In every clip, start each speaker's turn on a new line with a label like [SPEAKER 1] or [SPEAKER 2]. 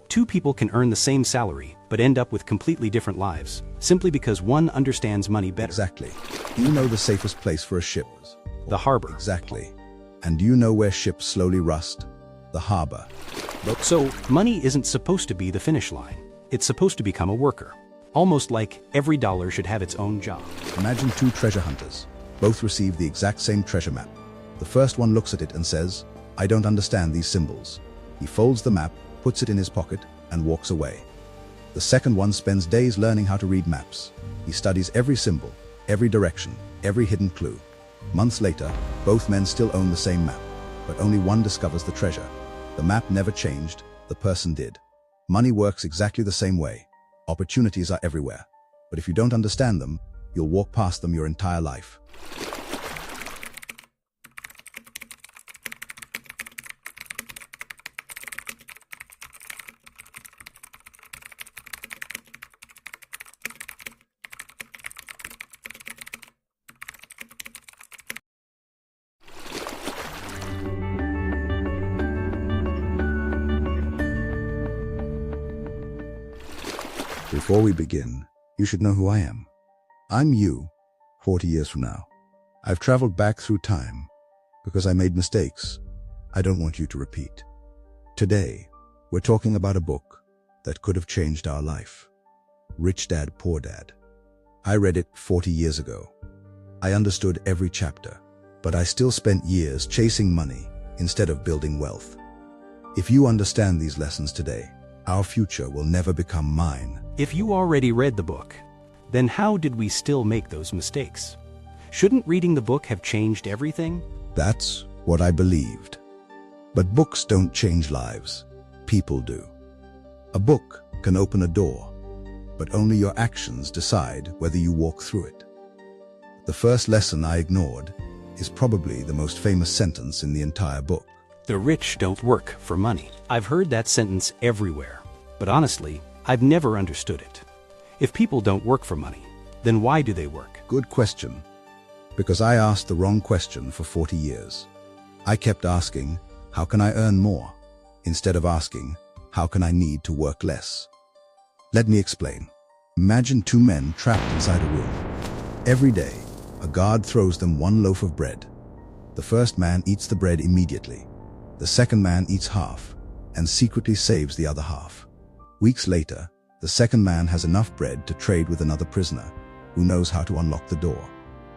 [SPEAKER 1] two people can earn the same salary but end up with completely different lives, simply because one understands money better.
[SPEAKER 2] Exactly. Do you know the safest place for a ship?
[SPEAKER 1] The harbor.
[SPEAKER 2] Exactly. And do you know where ships slowly rust? The harbor.
[SPEAKER 1] So, money isn't supposed to be the finish line. It's supposed to become a worker. Almost like every dollar should have its own job.
[SPEAKER 2] Imagine two treasure hunters. Both receive the exact same treasure map. The first one looks at it and says, "I don't understand these symbols." He folds the map, puts it in his pocket, and walks away. The second one spends days learning how to read maps. He studies every symbol, every direction, every hidden clue. Months later, both men still own the same map, but only one discovers the treasure. The map never changed, the person did. Money works exactly the same way. Opportunities are everywhere, but if you don't understand them, you'll walk past them your entire life. Before we begin, you should know who I am. I'm you, 40 years from now. I've traveled back through time because I made mistakes I don't want you to repeat. Today, we're talking about a book that could have changed our life. Rich Dad, Poor Dad. I read it 40 years ago. I understood every chapter, but I still spent years chasing money instead of building wealth. If you understand these lessons today, our future will never become mine.
[SPEAKER 1] If you already read the book, then how did we still make those mistakes? Shouldn't reading the book have changed everything?
[SPEAKER 2] That's what I believed. But books don't change lives. People do. A book can open a door, but only your actions decide whether you walk through it. The first lesson I ignored is probably the most famous sentence in the entire book.
[SPEAKER 1] The rich don't work for money. I've heard that sentence everywhere, but honestly, I've never understood it. If people don't work for money, then why do they work?
[SPEAKER 2] Good question. Because I asked the wrong question for 40 years. I kept asking, how can I earn more? Instead of asking, how can I need to work less? Let me explain. Imagine two men trapped inside a room. Every day, a guard throws them one loaf of bread. The first man eats the bread immediately. The second man eats half and secretly saves the other half. Weeks later, the second man has enough bread to trade with another prisoner who knows how to unlock the door.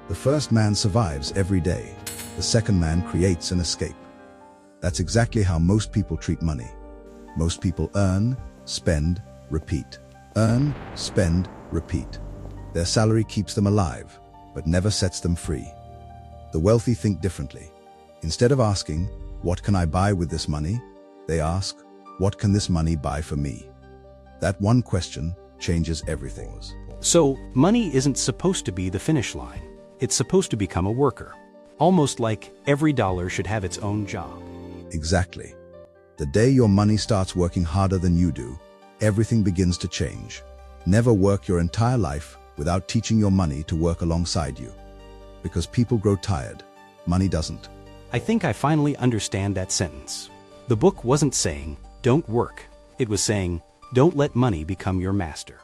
[SPEAKER 2] The first man survives every day. The second man creates an escape. That's exactly how most people treat money. Most people earn, spend, repeat. Earn, spend, repeat. Their salary keeps them alive, but never sets them free. The wealthy think differently. Instead of asking, what can I buy with this money? They ask, what can this money buy for me? That one question changes everything.
[SPEAKER 1] So, money isn't supposed to be the finish line. It's supposed to become a worker. Almost like every dollar should have its own job.
[SPEAKER 2] Exactly. The day your money starts working harder than you do, everything begins to change. Never work your entire life without teaching your money to work alongside you. Because people grow tired, money doesn't.
[SPEAKER 1] I think I finally understand that sentence. The book wasn't saying, don't work. It was saying, don't let money become your master.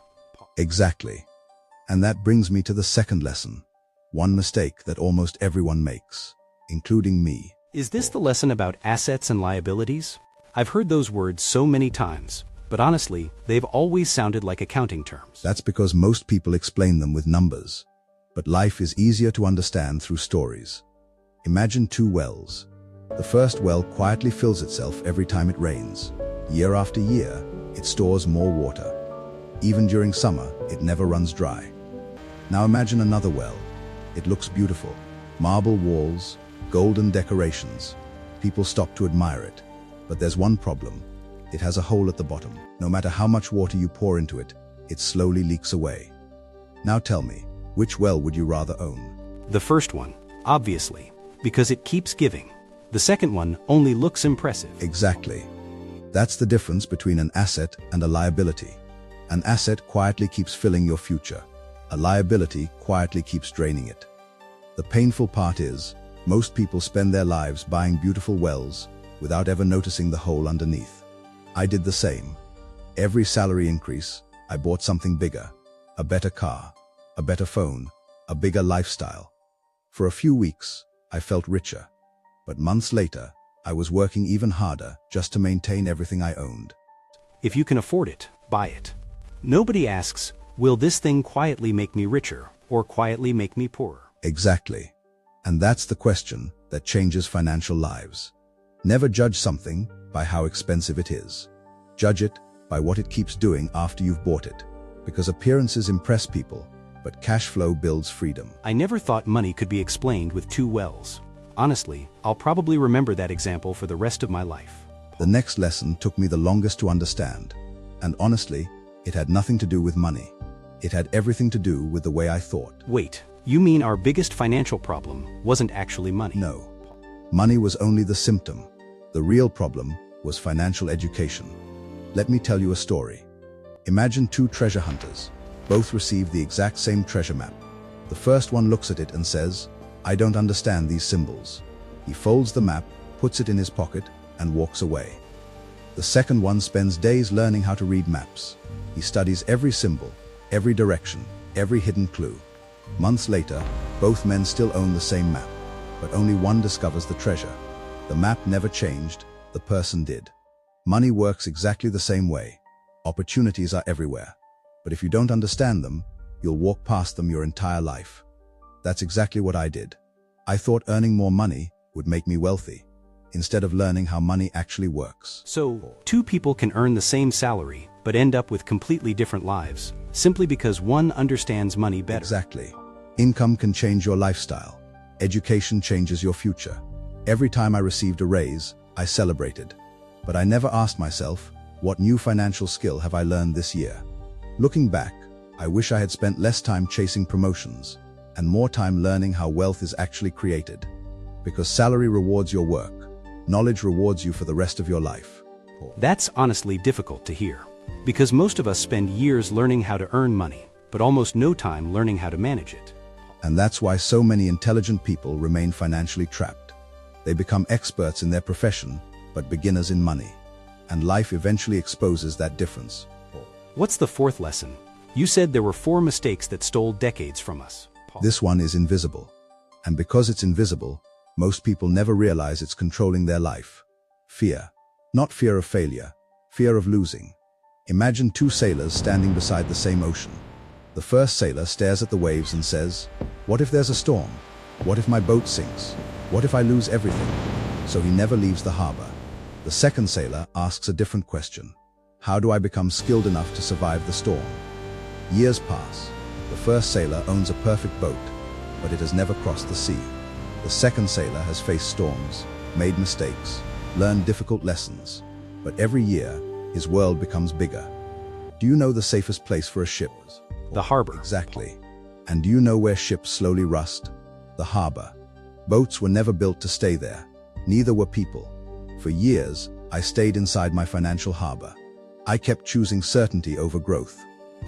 [SPEAKER 2] Exactly. And that brings me to the second lesson. One mistake that almost everyone makes, including me.
[SPEAKER 1] Is this the lesson about assets and liabilities? I've heard those words so many times, but honestly, they've always sounded like accounting terms.
[SPEAKER 2] That's because most people explain them with numbers. But life is easier to understand through stories. Imagine two wells. The first well quietly fills itself every time it rains. Year after year, it stores more water. Even during summer, it never runs dry. Now imagine another well. It looks beautiful. Marble walls, golden decorations. People stop to admire it. But there's one problem. It has a hole at the bottom. No matter how much water you pour into it, it slowly leaks away. Now tell me, which well would you rather own?
[SPEAKER 1] The first one, obviously, because it keeps giving. The second one only looks impressive.
[SPEAKER 2] Exactly. That's the difference between an asset and a liability. An asset quietly keeps filling your future. A liability quietly keeps draining it. The painful part is, most people spend their lives buying beautiful wells without ever noticing the hole underneath. I did the same. Every salary increase, I bought something bigger, a better car, a better phone, a bigger lifestyle. For a few weeks, I felt richer. But months later, I was working even harder just to maintain everything I owned.
[SPEAKER 1] If you can afford it, buy it. Nobody asks, will this thing quietly make me richer or quietly make me poorer?
[SPEAKER 2] Exactly. And that's the question that changes financial lives. Never judge something by how expensive it is. Judge it by what it keeps doing after you've bought it. Because appearances impress people, but cash flow builds freedom.
[SPEAKER 1] I never thought money could be explained with two wells. Honestly, I'll probably remember that example for the rest of my life.
[SPEAKER 2] The next lesson took me the longest to understand. And honestly, it had nothing to do with money. It had everything to do with the way I thought.
[SPEAKER 1] Wait, you mean our biggest financial problem wasn't actually money?
[SPEAKER 2] No. Money was only the symptom. The real problem was financial education. Let me tell you a story. Imagine two treasure hunters. Both receive the exact same treasure map. The first one looks at it and says, "I don't understand these symbols." He folds the map, puts it in his pocket, and walks away. The second one spends days learning how to read maps. He studies every symbol, every direction, every hidden clue. Months later, both men still own the same map, but only one discovers the treasure. The map never changed, the person did. Money works exactly the same way. Opportunities are everywhere. But if you don't understand them, you'll walk past them your entire life. That's exactly what I did. I thought earning more money would make me wealthy, instead of learning how money actually works.
[SPEAKER 1] So, two people can earn the same salary, but end up with completely different lives, simply because one understands money better.
[SPEAKER 2] Exactly. Income can change your lifestyle. Education changes your future. Every time I received a raise, I celebrated. But I never asked myself, what new financial skill have I learned this year? Looking back, I wish I had spent less time chasing promotions and more time learning how wealth is actually created. Because salary rewards your work, knowledge rewards you for the rest of your life.
[SPEAKER 1] That's honestly difficult to hear, because most of us spend years learning how to earn money, but almost no time learning how to manage it.
[SPEAKER 2] And that's why so many intelligent people remain financially trapped. They become experts in their profession, but beginners in money. And life eventually exposes that difference.
[SPEAKER 1] What's the fourth lesson? You said there were 4 mistakes that stole decades from us.
[SPEAKER 2] This one is invisible. And because it's invisible, most people never realize it's controlling their life. Fear. Not fear of failure, fear of losing. Imagine 2 sailors standing beside the same ocean. The first sailor stares at the waves and says, "What if there's a storm? What if my boat sinks? What if I lose everything?" So he never leaves the harbor. The second sailor asks a different question. How do I become skilled enough to survive the storm? Years pass. The first sailor owns a perfect boat, but it has never crossed the sea. The second sailor has faced storms, made mistakes, learned difficult lessons. But every year, his world becomes bigger. Do you know the safest place for a ship?
[SPEAKER 1] The harbor.
[SPEAKER 2] Exactly. And do you know where ships slowly rust? The harbor. Boats were never built to stay there. Neither were people. For years, I stayed inside my financial harbor. I kept choosing certainty over growth.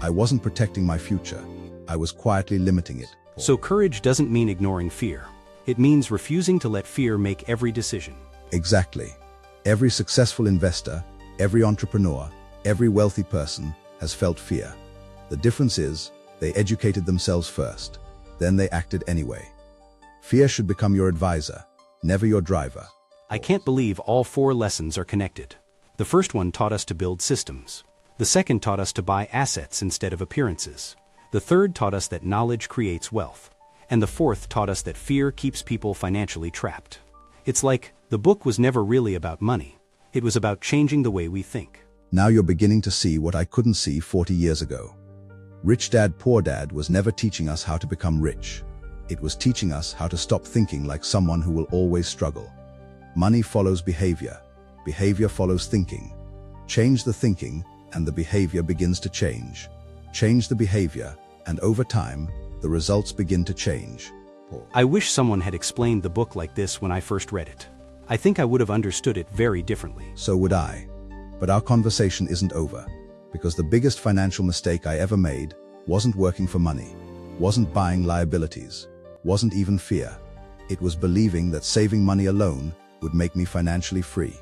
[SPEAKER 2] I wasn't protecting my future. I was quietly limiting it.
[SPEAKER 1] So courage doesn't mean ignoring fear. It means refusing to let fear make every decision.
[SPEAKER 2] Exactly. Every successful investor, every entrepreneur, every wealthy person has felt fear. The difference is, they educated themselves first. Then they acted anyway. Fear should become your advisor, never your driver.
[SPEAKER 1] I can't believe all 4 lessons are connected. The first one taught us to build systems. The second taught us to buy assets instead of appearances. The third taught us that knowledge creates wealth. And the fourth taught us that fear keeps people financially trapped. It's like, the book was never really about money. It was about changing the way we think.
[SPEAKER 2] Now you're beginning to see what I couldn't see 40 years ago. Rich Dad, Poor Dad was never teaching us how to become rich. It was teaching us how to stop thinking like someone who will always struggle. Money follows behavior. Behavior follows thinking. Change the thinking, and the behavior begins to change. Change the behavior, and over time, the results begin to change.
[SPEAKER 1] I wish someone had explained the book like this when I first read it. I think I would have understood it very differently.
[SPEAKER 2] So would I. But our conversation isn't over. Because the biggest financial mistake I ever made wasn't working for money, wasn't buying liabilities, wasn't even fear. It was believing that saving money alone would make me financially free.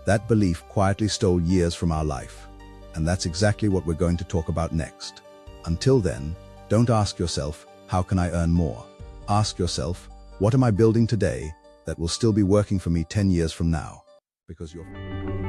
[SPEAKER 2] That belief quietly stole years from our life. And that's exactly what we're going to talk about next. Until then, don't ask yourself, how can I earn more? Ask yourself, what am I building today that will still be working for me 10 years from now? Because you're